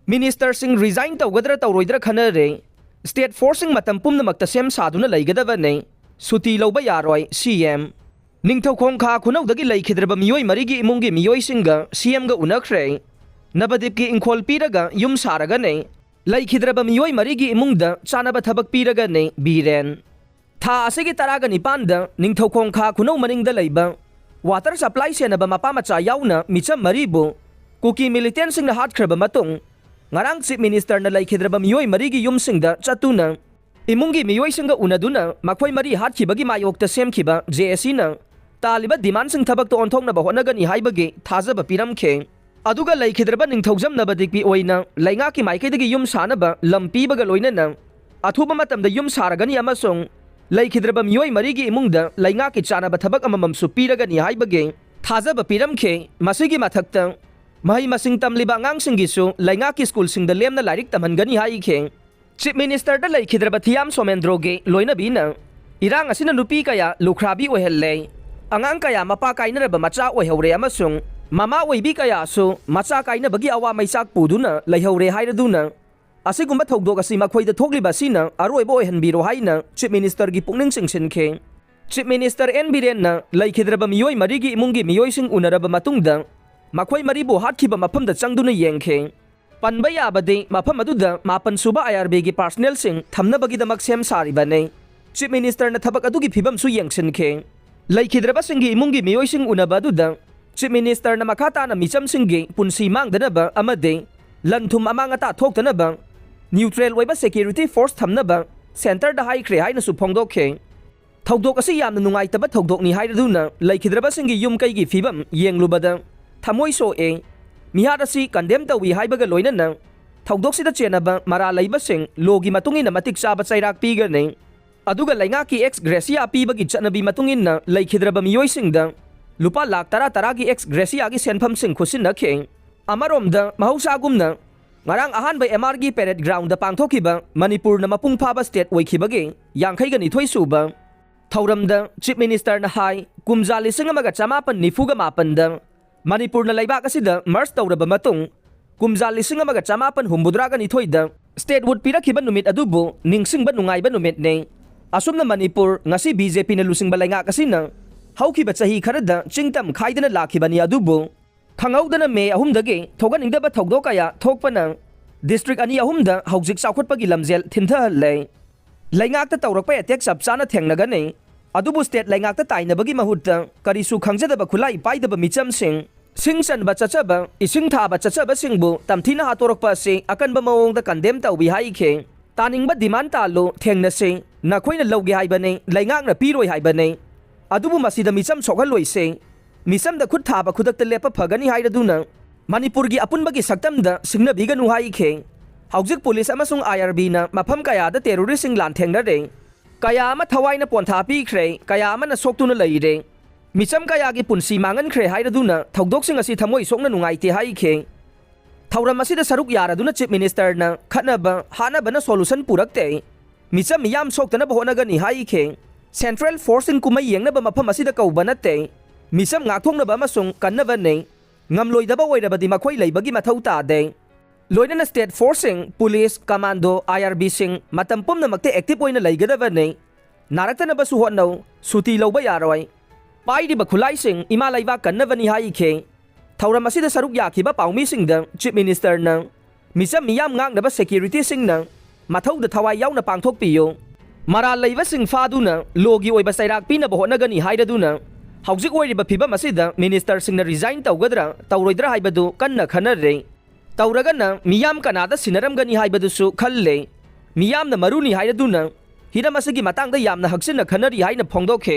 ꯃꯤꯅꯤꯁꯇꯔꯁꯤꯡ resign ꯇꯧꯒꯗ꯭ꯔꯥ ꯇꯧꯔꯣꯏꯗ꯭ꯔꯥ ꯈꯟꯅꯔꯦ state ꯐꯣꯔꯁꯁꯤꯡ ꯃꯇꯝ ꯄꯨꯝꯅꯃꯛꯇ ꯁꯦꯝ ꯁꯥꯗꯨꯅ ꯂꯩꯒꯗꯕꯅꯤ ꯁꯨꯇꯤ ꯂꯧꯕ ꯌꯥꯔꯣꯏ ꯁꯤꯑꯦꯝ ꯅꯤꯡꯊꯧꯈꯣꯡ ꯈꯥ ꯈꯨꯅꯧꯗꯒꯤ ꯂꯩꯈꯤꯗ꯭ꯔꯕ ꯃꯤꯑꯣꯏ ꯃꯔꯤꯒꯤ ꯏꯃꯨꯡꯒꯤ ꯃꯤꯑꯣꯏꯁꯤꯡꯒ ꯁꯤꯑꯦꯝꯒ ꯎꯅꯈ꯭ꯔꯦ ꯅꯕꯗꯤꯞꯀꯤ ꯏꯪꯈꯣꯜ ꯄꯤꯔꯒ ꯌꯨꯝ ꯁꯥꯔꯒꯅꯦ ꯂꯩꯈꯤꯗ꯭ꯔꯕ ꯃꯤꯑꯣꯏ ꯃꯔꯤꯒꯤ ꯏꯃꯨꯡꯗ ꯆꯥꯅꯕ ꯊꯕꯛ ꯄꯤꯔꯒꯅꯦ ꯕꯤꯔꯦꯟ ꯊꯥ ꯑꯁꯤꯒꯤ 19ꯗ ꯅꯤꯡꯊꯧꯈꯣꯡ ꯈꯥ ꯈꯨꯅꯧ ꯃꯅꯤꯡꯗ ꯂꯩꯕ ꯋꯥꯇꯔ ꯁꯄ꯭ꯂꯥꯏ ꯁꯦꯟꯅꯕ ꯃꯄꯥ ꯃꯆꯥ ꯌꯥꯎꯅ ꯃꯤꯆꯝ ꯃꯔꯤꯕꯨ ꯀꯨꯀꯤ ꯃꯤꯂꯤꯇꯦꯟꯁꯤꯡꯅ ꯍꯥꯠꯈ꯭ꯔꯕ ꯃꯇꯨꯡ ngarang chief minister na laikhidraba miyoi marigi yumsingda chatuna imungi miyoi singa unaduna makhoi mari hatkibagi mayokta semkhiba JSC na taliba demand sing thabak to onthokna ba honagani haibagi thajaba piramkhe aduga laikhidraba ningthogjam nabadikpi oina lainga ki maikaidagi yum sanaba lampi baga loinana athuba matamda yum saragani amasung laikhidraba miyoi marigi imungda lainga ki chanaba thabak amamam su piragani haibagi thajaba piramkhe masigi mathakta Mahi masing tamliba ngang singgisu lainga ki school singda lemna lairik tamhangani haikhe Chief Minister da laikhidraba Thiam Somendroge loina bina irang asina nupi kaya lukhrabi ohelle angang kaya mapa kainaraba macha oihore amasung mama oibi kaya su macha kaina bagi awa maisak puduna laihore hairaduna asigumba thogdok asi makhoida thogliba sina aroibo oihanbiro haina Chief Minister gi pungning singsinkhe Chief Minister N Biren na laikhidraba miyoi marigi imungi miyoi sing unaraba matungda makhoi maribu hatkiba mafamda changduna yengkhe panba yabade mafam aduda mapan suba IRB gi personnel sing thamnabagi damak sem saribane Chief Minister na thabak adugi phibam su yengsinkhe laikhidraba singi imungi miyoi sing unaba aduda Chief Minister na makhata na micham singi punsi mangdanaba amade lanthum amangata thoktanaba neutral oiba security force thamnaba center da haikre haina su phongdokhe thogdok asi yamna nungaitaba thogdok ni hairaduna laikhidraba singi yum kai gi phibam yenglubada Thamoi so e mihar asi condemn tawi haibaga loinana thogdoksida chenaba mara laibasing logi matungina matik chaba chairak pigane aduga lainga ki ex gracia pibagi chanabi matungina laikhidraba miyoisingda lupa lakh tara tara gi ex gracia gi senpham sing khusinakhe amaromda mahausagumna ngarang ahan bai MR gi parade ground da pangthokiba Manipur na mapung phaba state oikhibage yangkhai ga nithoi suba thauramda Chief Minister na hai kumja lising amaga chamapan nifuga mapanda Manipur na laibak asida Mars tawraba matung kumja lising amaga chamapan humbudraga nithoida state would pirakhiba numit adubo ningsingba nungaiba numit ne asumna Manipur ngasi BJP na lusing balainga kasina haukiba chahi kharada chingtam khaidana lakhibani adubo khangawdana me ahumdage thoganingdaba thogdokaya thokpana district ani ahumda haujik chawkhotpagi lamjel thinthahalle laingakta tawrakpa attack sapchana thengnagane adubu state laingakta tainabagi mahutta karisu khangjadaba khulai paidaba micham sing sanba chachaba ising thaba chachaba singbu tamthina hatorokpa se akanba mawongda condemn tawbi haikhe taningba demand talo thengna se nakhoina logi haibane laingakna piroi haibane adubu masida micham sokhaloi se micham da khut thaba khudakta lepa phagani hairaduna Manipur gi apunbagi saktamda singna biganu haikhe haujik police amasung IRB na mafam kaya da terrorist sing lan thengnare kaya ama thawaina pontha pikre kaya ama na soktuna leire micham kaya gi punsi mangan khre hairaduna thogdok sing asi thamoi sokna nungaite haikhe thauram asida saruk yaraduna Chief Minister na khanaba hanaba na solution purakte micham miyam soktana bahonagani haikhe central force in kumai yengnaba mafam asida kaubanate micham ngakthongnaba amasung kannaba ne ngamloidaba oirabadi makhoi leibagi mathau ta de loinana state forcing police commando IRB sing matam pumnamakte active oina leigadabane naraktanaba su hotno suti loba yaroi paidi ba khulai sing ima laiba kannabani haikhe thauram asida saruk yakhiba paumi singda Chief Minister na micham miyam ngangnaba security sing na mathau da thawai yauna pangthok piyo mara leiba sing faduna logi oiba sairak pina bahonagani hairaduna haujik oiriba phibam asida minister sing na resign tawgadra tawroidra haibadu kanna khanare tauragana miyam kanada sinaramgani haibadusu khalle miyamna maruni hairaduna hiram asigi matangda yamna haksina khanari haina phongdokhe